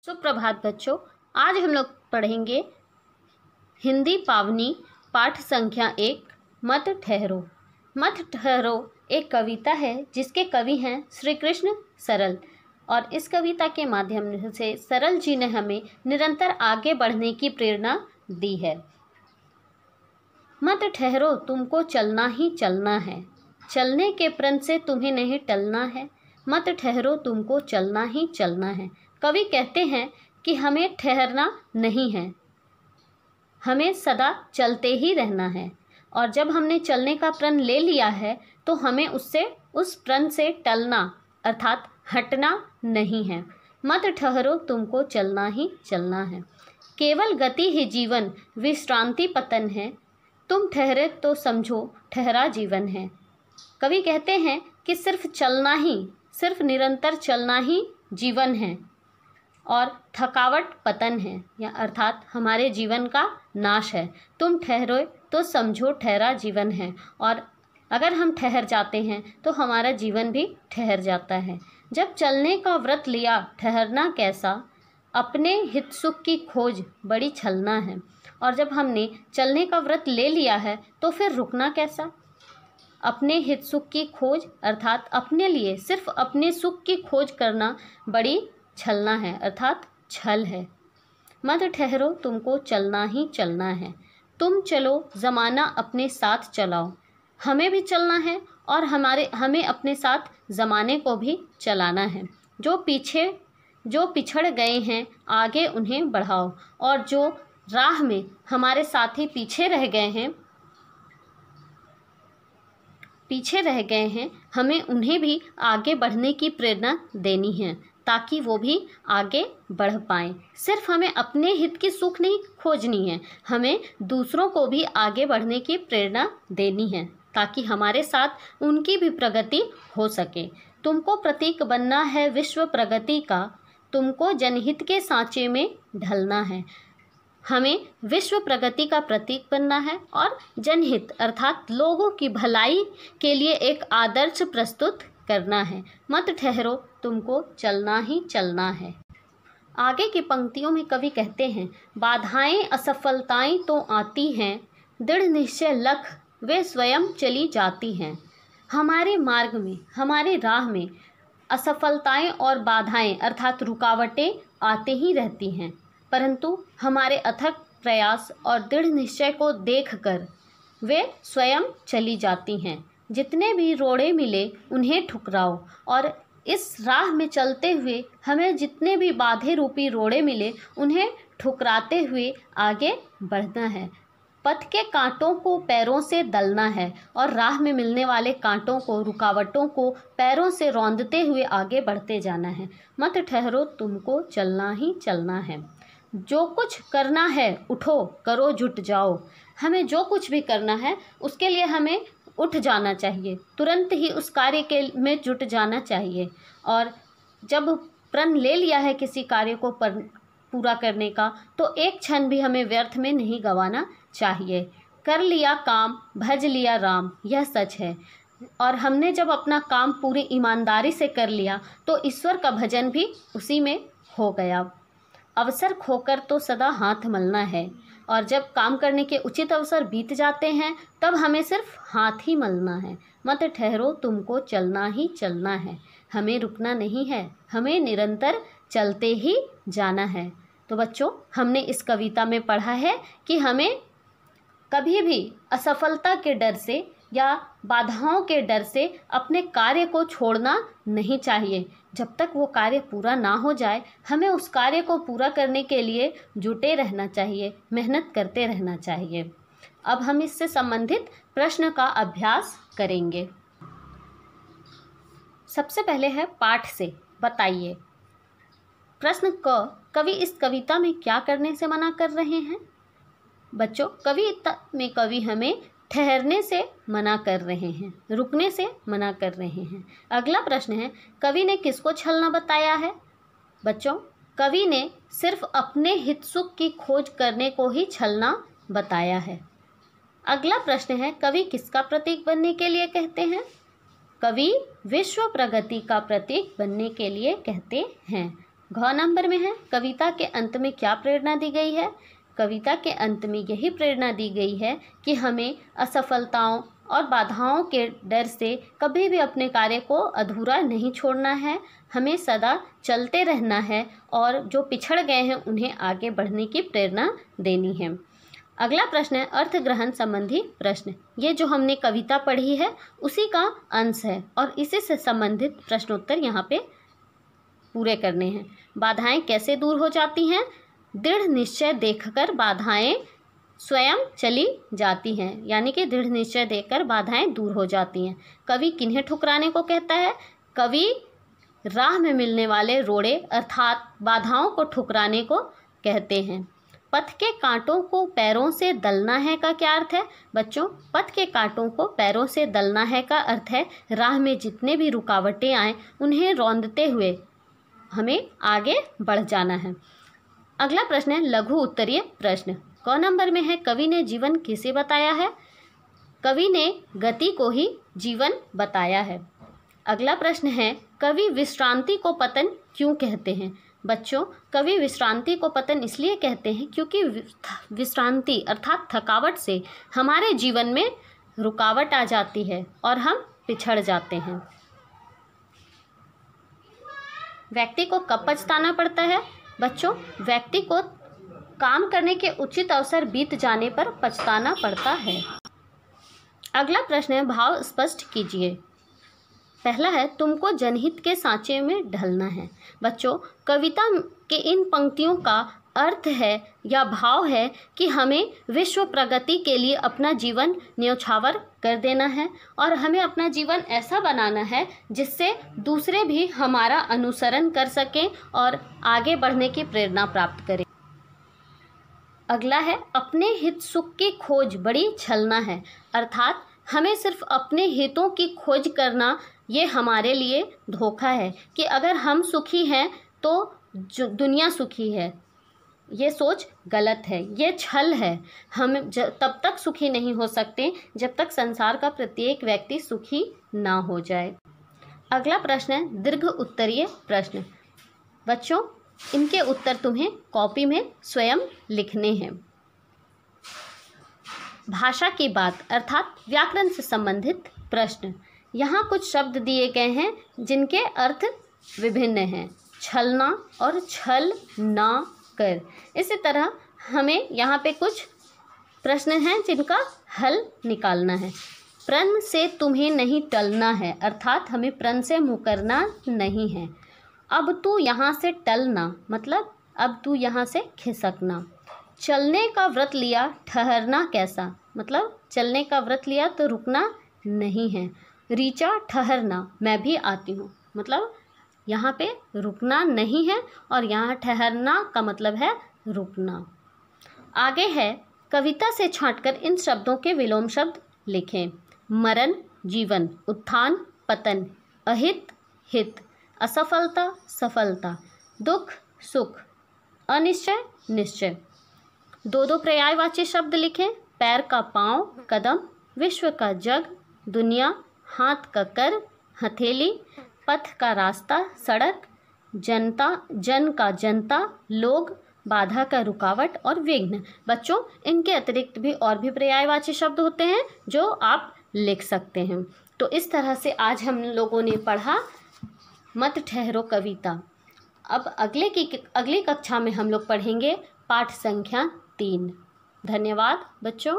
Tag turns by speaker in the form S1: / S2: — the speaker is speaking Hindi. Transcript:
S1: सुप्रभात बच्चों, आज हम लोग पढ़ेंगे हिंदी पावनी पाठ संख्या 1 मत ठहरो। मत ठहरो एक कविता है जिसके कवि हैं श्री कृष्ण सरल, और इस कविता के माध्यम से सरल जी ने हमें निरंतर आगे बढ़ने की प्रेरणा दी है। मत ठहरो, तुमको चलना ही चलना है, चलने के प्रण से तुम्हें नहीं टलना है। मत ठहरो, तुमको चलना ही चलना है। कवि कहते हैं कि हमें ठहरना नहीं है, हमें सदा चलते ही रहना है, और जब हमने चलने का प्रण ले लिया है तो हमें उस प्रण से टलना अर्थात हटना नहीं है। मत ठहरो, तुमको चलना ही चलना है। केवल गति ही जीवन, विश्रांति पतन है, तुम ठहरे तो समझो ठहरा जीवन है। कवि कहते हैं कि सिर्फ निरंतर चलना ही जीवन है, और थकावट पतन है, या अर्थात हमारे जीवन का नाश है। तुम ठहरो तो समझो ठहरा जीवन है, और अगर हम ठहर जाते हैं तो हमारा जीवन भी ठहर जाता है। जब चलने का व्रत लिया ठहरना कैसा, अपने हित सुख की खोज बड़ी छलना है। और जब हमने चलने का व्रत ले लिया है तो फिर रुकना कैसा। अपने हित सुख की खोज अर्थात अपने लिए सिर्फ अपने सुख की खोज करना बड़ी छलना है, अर्थात छल है। मत ठहरो, तुमको चलना ही चलना है। तुम चलो, ज़माना अपने साथ चलाओ। हमें भी चलना है और हमें अपने साथ ज़माने को भी चलाना है। जो पिछड़ गए हैं आगे उन्हें बढ़ाओ, और जो राह में हमारे साथी पीछे रह गए हैं हमें उन्हें भी आगे बढ़ने की प्रेरणा देनी है, ताकि वो भी आगे बढ़ पाएं। सिर्फ हमें अपने हित की सुख नहीं खोजनी है, हमें दूसरों को भी आगे बढ़ने की प्रेरणा देनी है, ताकि हमारे साथ उनकी भी प्रगति हो सके। तुमको प्रतीक बनना है विश्व प्रगति का, तुमको जनहित के सांचे में ढलना है। हमें विश्व प्रगति का प्रतीक बनना है और जनहित अर्थात लोगों की भलाई के लिए एक आदर्श प्रस्तुत करना है। मत ठहरो, तुमको चलना ही चलना है। आगे की पंक्तियों में कवि कहते हैं, बाधाएं असफलताएं तो आती हैं, दृढ़ निश्चय लख वे स्वयं चली जाती हैं। हमारे मार्ग में, हमारे राह में असफलताएं और बाधाएं अर्थात रुकावटें आते ही रहती हैं, परंतु हमारे अथक प्रयास और दृढ़ निश्चय को देखकर वे स्वयं चली जाती हैं। जितने भी रोड़े मिले उन्हें ठुकराओ, और इस राह में चलते हुए हमें जितने भी बाधे रूपी रोड़े मिले उन्हें ठुकराते हुए आगे बढ़ना है। पथ के कांटों को पैरों से दलना है, और राह में मिलने वाले कांटों को, रुकावटों को पैरों से रौंदते हुए आगे बढ़ते जाना है। मत ठहरो, तुमको चलना ही चलना है। जो कुछ करना है उठो, करो, जुट जाओ। हमें जो कुछ भी करना है उसके लिए हमें उठ जाना चाहिए, तुरंत ही उस कार्य में जुट जाना चाहिए। और जब प्रण ले लिया है किसी कार्य को पूरा करने का, तो एक क्षण भी हमें व्यर्थ में नहीं गंवाना चाहिए। कर लिया काम भज लिया राम, यह सच है। और हमने जब अपना काम पूरी ईमानदारी से कर लिया तो ईश्वर का भजन भी उसी में हो गया। अवसर खोकर तो सदा हाथ मलना है, और जब काम करने के उचित अवसर बीत जाते हैं तब हमें सिर्फ हाथ ही मलना है। मत ठहरो, तुमको चलना ही चलना है। हमें रुकना नहीं है, हमें निरंतर चलते ही जाना है। तो बच्चों, हमने इस कविता में पढ़ा है कि हमें कभी भी असफलता के डर से या बाधाओं के डर से अपने कार्य को छोड़ना नहीं चाहिए। जब तक वो कार्य पूरा ना हो जाए हमें उस कार्य को पूरा करने के लिए जुटे रहना चाहिए, मेहनत करते रहना चाहिए। अब हम इससे संबंधित प्रश्न का अभ्यास करेंगे। सबसे पहले है पाठ से बताइए। प्रश्न क, कवि इस कविता में क्या करने से मना कर रहे हैं। बच्चों, कविता में कवि हमें ठहरने से मना कर रहे हैं, रुकने से मना कर रहे हैं। अगला प्रश्न है, कवि ने किसको छलना बताया है। बच्चों, कवि ने सिर्फ अपने हित सुख की खोज करने को ही छलना बताया है। अगला प्रश्न है, कवि किसका प्रतीक बनने के लिए कहते हैं। कवि विश्व प्रगति का प्रतीक बनने के लिए कहते हैं। घ नंबर में है कविता के अंत में क्या प्रेरणा दी गई है। कविता के अंत में यही प्रेरणा दी गई है कि हमें असफलताओं और बाधाओं के डर से कभी भी अपने कार्य को अधूरा नहीं छोड़ना है, हमें सदा चलते रहना है और जो पिछड़ गए हैं उन्हें आगे बढ़ने की प्रेरणा देनी है। अगला प्रश्न है अर्थ ग्रहण संबंधी प्रश्न। ये जो हमने कविता पढ़ी है उसी का अंश है और इसी से संबंधित प्रश्नोत्तर यहाँ पे पूरे करने हैं। बाधाएं कैसे दूर हो जाती हैं। दृढ़ निश्चय देखकर बाधाएं स्वयं चली जाती हैं, यानी कि दृढ़ निश्चय देखकर बाधाएं दूर हो जाती हैं। कवि किन्हें ठुकराने को कहता है। कवि राह में मिलने वाले रोड़े अर्थात बाधाओं को ठुकराने को कहते हैं। पथ के कांटों को पैरों से दलना है का क्या अर्थ है। बच्चों, पथ के कांटों को पैरों से दलना है का अर्थ है राह में जितने भी रुकावटें आए उन्हें रौंदते हुए हमें आगे बढ़ जाना है। अगला प्रश्न है लघु उत्तरीय प्रश्न। क नंबर में है कवि ने जीवन किसे बताया है। कवि ने गति को ही जीवन बताया है। अगला प्रश्न है कवि विश्रांति को पतन क्यों कहते हैं। बच्चों, कवि विश्रांति को पतन इसलिए कहते हैं क्योंकि विश्रांति अर्थात थकावट से हमारे जीवन में रुकावट आ जाती है और हम पिछड़ जाते हैं। व्यक्ति को कब पछताना पड़ता है। बच्चों, व्यक्ति को काम करने के उचित अवसर बीत जाने पर पछताना पड़ता है। अगला प्रश्न है भाव स्पष्ट कीजिए। पहला है तुमको जनहित के सांचे में ढलना है। बच्चों, कविता के इन पंक्तियों का अर्थ है या भाव है कि हमें विश्व प्रगति के लिए अपना जीवन न्यौछावर कर देना है और हमें अपना जीवन ऐसा बनाना है जिससे दूसरे भी हमारा अनुसरण कर सकें और आगे बढ़ने की प्रेरणा प्राप्त करें। अगला है अपने हित सुख की खोज बड़ी छलना है, अर्थात हमें सिर्फ अपने हितों की खोज करना ये हमारे लिए धोखा है कि अगर हम सुखी हैं तो दुनिया सुखी है। ये सोच गलत है, ये छल है। हम तब तक सुखी नहीं हो सकते जब तक संसार का प्रत्येक व्यक्ति सुखी ना हो जाए। अगला प्रश्न है दीर्घ उत्तरीय प्रश्न। बच्चों, इनके उत्तर तुम्हें कॉपी में स्वयं लिखने हैं। भाषा की बात अर्थात व्याकरण से संबंधित प्रश्न। यहाँ कुछ शब्द दिए गए हैं जिनके अर्थ विभिन्न हैं, छलना और छल ना कर। इसी तरह हमें यहाँ पे कुछ प्रश्न हैं जिनका हल निकालना है। प्रण से तुम्हें नहीं टलना है, अर्थात हमें प्रण से मुकरना नहीं है। अब तू यहाँ से टलना, मतलब अब तू यहाँ से खिसकना। चलने का व्रत लिया ठहरना कैसा, मतलब चलने का व्रत लिया तो रुकना नहीं है। रीचा ठहरना, मैं भी आती हूँ, मतलब यहाँ पे रुकना नहीं है और यहाँ ठहरना का मतलब है रुकना। आगे है कविता से छांटकर इन शब्दों के विलोम शब्द लिखें। मरण जीवन, उत्थान पतन, अहित हित, असफलता सफलता, दुख सुख, अनिश्चय निश्चय। दो दो पर्यायवाची शब्द लिखें। पैर का पाँव, कदम, विश्व का जग, दुनिया, हाथ का कर, हथेली, पथ का रास्ता, सड़क, जनता, जन का जनता, लोग, बाधा का रुकावट और विघ्न। बच्चों, इनके अतिरिक्त भी और भी पर्यायवाची शब्द होते हैं जो आप लिख सकते हैं। तो इस तरह से आज हम लोगों ने पढ़ा मत ठहरो कविता। अब अगली कक्षा में हम लोग पढ़ेंगे पाठ संख्या 3। धन्यवाद बच्चों।